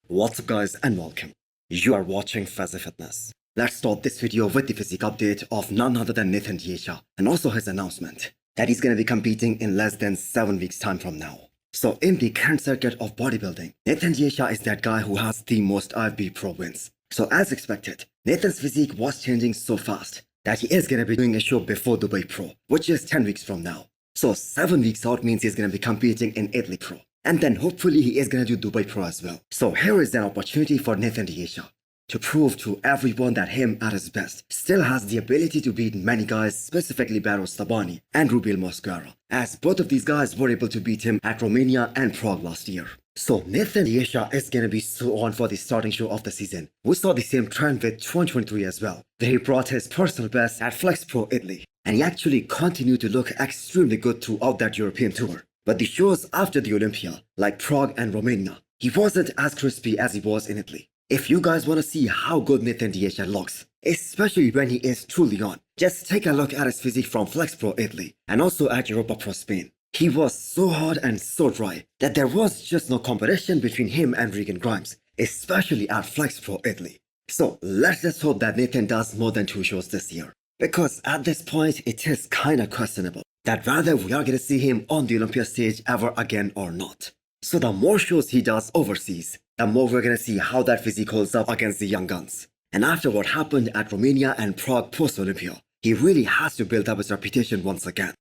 What's up guys and welcome. You are watching Fazi Fitness. Let's start this video with the physique update of none other than Nathan Asha and also his announcement that he's going to be competing in less than 7 weeks time from now. So in the current circuit of bodybuilding, Nathan Asha is that guy who has the most IFB Pro wins. So as expected, Nathan's physique was changing so fast that he is going to be doing a show before Dubai Pro, which is 10 weeks from now. So 7 weeks out means he's going to be competing in Italy Pro. And then hopefully he is going to do Dubai Pro as well. So here is an opportunity for Nathan Asha to prove to everyone that him at his best still has the ability to beat many guys, specifically Behrouz Tabani and Rubiel Mosquera, as both of these guys were able to beat him at Romania and Prague last year. So Nathan Asha is going to be so on for the starting show of the season. We saw the same trend with 2023 as well, where he brought his personal best at Flex Pro Italy, and he actually continued to look extremely good throughout that European tour. But the shows after the Olympia, like Prague and Romania, he wasn't as crispy as he was in Italy. If you guys want to see how good Nathan Asha looks, especially when he is truly on, just take a look at his physique from Flex Pro Italy and also at Europa Pro Spain. He was so hard and so dry that there was just no competition between him and Regan Grimes, especially at Flex Pro Italy. So let's just hope that Nathan does more than 2 shows this year, because at this point it is kinda questionable that whether we are going to see him on the Olympia stage ever again or not. So the more shows he does overseas, the more we're going to see how that physique holds up against the young guns. And after what happened at Romania and Prague post-Olympia, he really has to build up his reputation once again.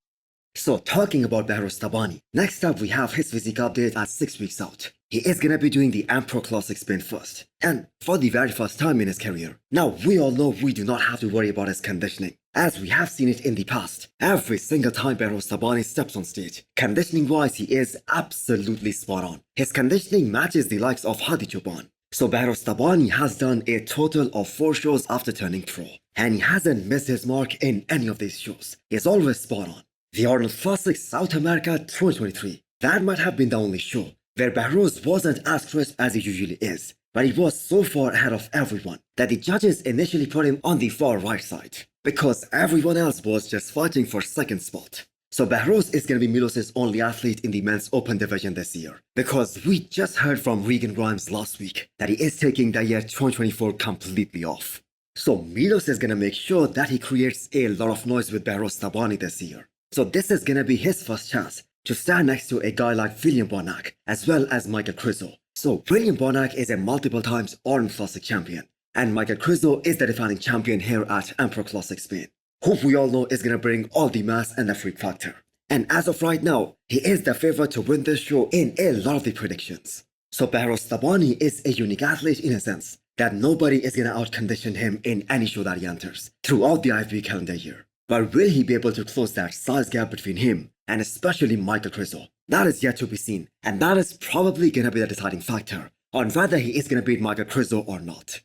So talking about Behrouz Tabani, next up we have his physique update at 6 weeks out. He is going to be doing the Pro Classic Spain first, and for the very first time in his career. Now we all know we do not have to worry about his conditioning, as we have seen it in the past. Every single time Behrouz Tabani steps on stage, conditioning wise he is absolutely spot on. His conditioning matches the likes of Hadi Choopan. So Behrouz Tabani has done a total of 4 shows after turning pro, and he hasn't missed his mark in any of these shows. He is always spot on. The Arnold Classic South America 2023, that might have been the only show where Behrouz wasn't as crisp as he usually is, but he was so far ahead of everyone that the judges initially put him on the far right side, because everyone else was just fighting for second spot. So Behrouz is going to be Milos's only athlete in the men's open division this year, because we just heard from Regan Grimes last week that he is taking the year 2024 completely off. So Milos is going to make sure that he creates a lot of noise with Behrouz Tabani this year. So this is going to be his first chance to stand next to a guy like William Bonac as well as Michael Krizo. So William Bonac is a multiple times Arnold Classic champion, and Michael Krizo is the defending champion here at Pro Classic Spain, who we all know is going to bring all the mass and the freak factor. And as of right now, he is the favorite to win this show in a lot of the predictions. So Behrouz Tabani is a unique athlete in a sense that nobody is going to outcondition him in any show that he enters throughout the IFB calendar year. But will he be able to close that size gap between him and especially Michael Krizo? That is yet to be seen, and that is probably going to be the deciding factor on whether he is going to beat Michael Krizo or not.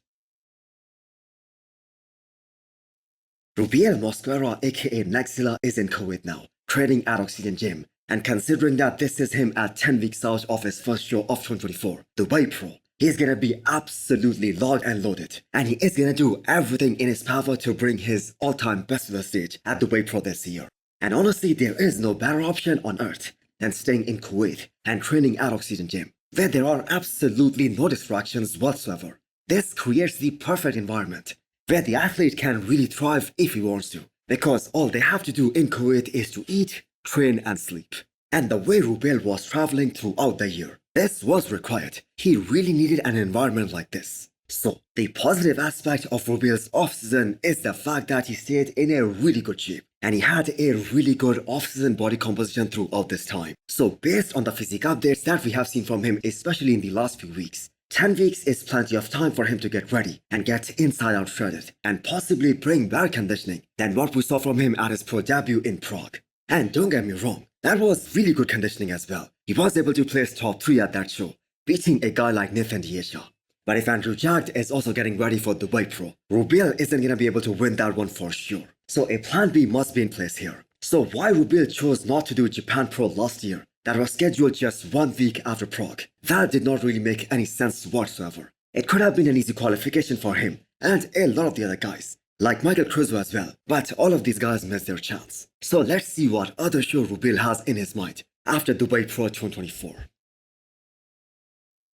Rubiel Mosquera aka Nexila is in Kuwait now, training at Oxygen Gym, and considering that this is him at 10 weeks out of his first show of 2024, Dubai Pro, he's gonna be absolutely locked and loaded, and he is gonna do everything in his power to bring his all-time best to the stage at Dubai Pro this year. And honestly, there is no better option on earth than staying in Kuwait and training at Oxygen Gym, where there are absolutely no distractions whatsoever. This creates the perfect environment where the athlete can really thrive if he wants to, because all they have to do in Kuwait is to eat, train and sleep. And the way Rubiel was traveling throughout the year, this was required. He really needed an environment like this. So the positive aspect of Rubiel's off-season is the fact that he stayed in a really good shape, and he had a really good off-season body composition throughout this time. So based on the physique updates that we have seen from him, especially in the last few weeks, 10 weeks is plenty of time for him to get ready and get inside out shredded and possibly bring better conditioning than what we saw from him at his pro debut in Prague. And don't get me wrong, that was really good conditioning as well. He was able to place top 3 at that show, beating a guy like Nathan Asha. But if Andrew Jacked is also getting ready for Dubai Pro, Rubiel isn't going to be able to win that one for sure. So a plan B must be in place here. So why Rubiel chose not to do Japan Pro last year, that was scheduled just 1 week after Prague, that did not really make any sense whatsoever. It could have been an easy qualification for him and a lot of the other guys, like Michael Krizo as well, but all of these guys missed their chance. So let's see what other show Rubiel has in his mind after Dubai Pro 2024.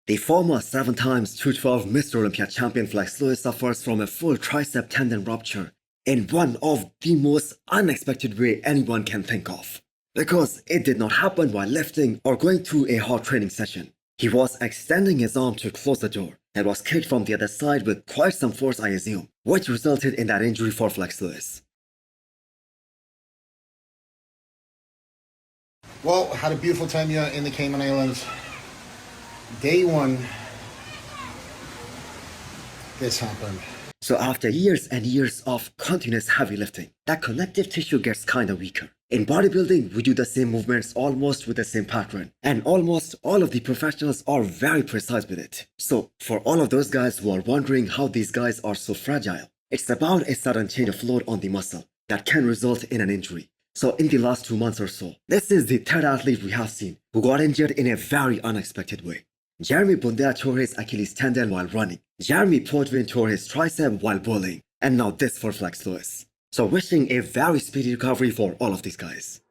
The former 7 times 212 Mr. Olympia champion Flex Lewis suffers from a full tricep tendon rupture in one of the most unexpected way anyone can think of. Because it did not happen while lifting or going through a hard training session. He was extending his arm to close the door and was kicked from the other side with quite some force, I assume, which resulted in that injury for Flex Lewis. Well, had a beautiful time here in the Cayman Islands. Day one, this happened. So after years and years of continuous heavy lifting, that connective tissue gets kinda weaker. In bodybuilding, we do the same movements almost with the same pattern, and almost all of the professionals are very precise with it. So for all of those guys who are wondering how these guys are so fragile, it's about a sudden change of load on the muscle that can result in an injury. So in the last 2 months or so, this is the third athlete we have seen who got injured in a very unexpected way. Jeremy Bundea tore his Achilles tendon while running. Jeremy Potvin tore his tricep while bowling. And now this for Flex Lewis. So wishing a very speedy recovery for all of these guys.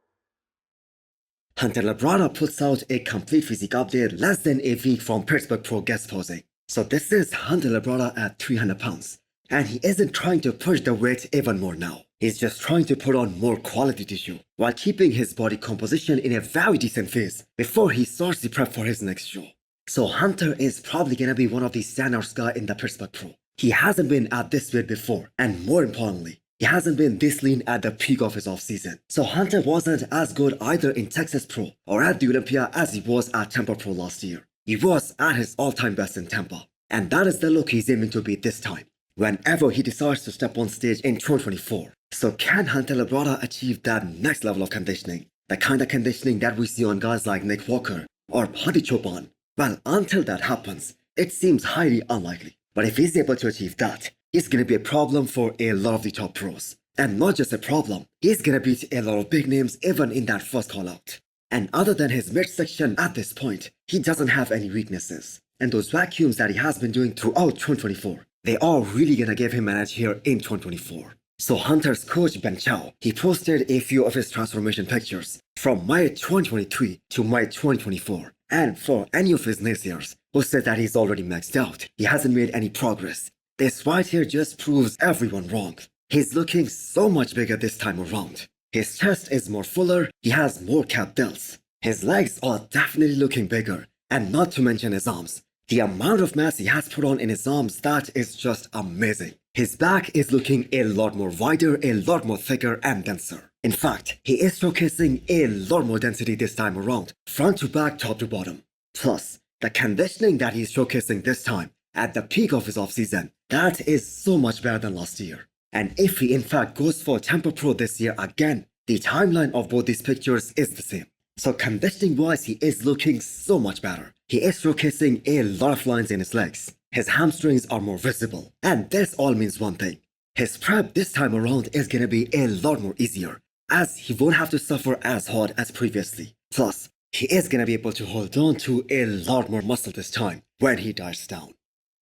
Hunter Labrada puts out a complete physique update less than a week from Pittsburgh Pro guest posing. So this is Hunter Labrada at 300 pounds. And he isn't trying to push the weight even more now. He's just trying to put on more quality tissue while keeping his body composition in a very decent phase before he starts the prep for his next show. So Hunter is probably gonna be one of the standouts guy in the Pittsburgh Pro. He hasn't been at this weight before, and more importantly, he hasn't been this lean at the peak of his offseason. So Hunter wasn't as good either in Texas Pro or at the Olympia as he was at Tampa Pro last year. He was at his all-time best in Tampa, and that is the look he's aiming to be this time, whenever he decides to step on stage in 2024. So can Hunter Labrada achieve that next level of conditioning? The kind of conditioning that we see on guys like Nick Walker or Hadi Chopin? Well, until that happens, it seems highly unlikely. But if he's able to achieve that, he's gonna be a problem for a lot of the top pros. And not just a problem, he's gonna beat a lot of big names even in that first call out. And other than his midsection at this point, he doesn't have any weaknesses. And those vacuums that he has been doing throughout 2024, they are really gonna give him an edge here in 2024. So Hunter's coach Ben Chow, he posted a few of his transformation pictures from May 2023 to May 2024. And for any of his naysayers who said that he's already maxed out, he hasn't made any progress, this right here just proves everyone wrong. He's looking so much bigger this time around. His chest is more fuller, he has more cap delts. His legs are definitely looking bigger, and not to mention his arms. The amount of mass he has put on in his arms, that is just amazing. His back is looking a lot more wider, a lot more thicker and denser. In fact, he is showcasing a lot more density this time around, front to back, top to bottom. Plus, the conditioning that he's showcasing this time, at the peak of his offseason, that is so much better than last year. And if he in fact goes for Tampa Pro this year again, the timeline of both these pictures is the same. So conditioning wise, he is looking so much better. He is showcasing a lot of lines in his legs. His hamstrings are more visible. And this all means one thing. His prep this time around is gonna be a lot more easier, as he won't have to suffer as hard as previously. Plus, he is gonna be able to hold on to a lot more muscle this time when he dies down.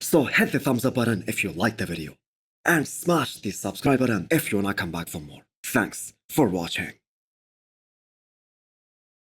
So hit the thumbs up button if you liked the video. And smash the subscribe button if you wanna come back for more. Thanks for watching.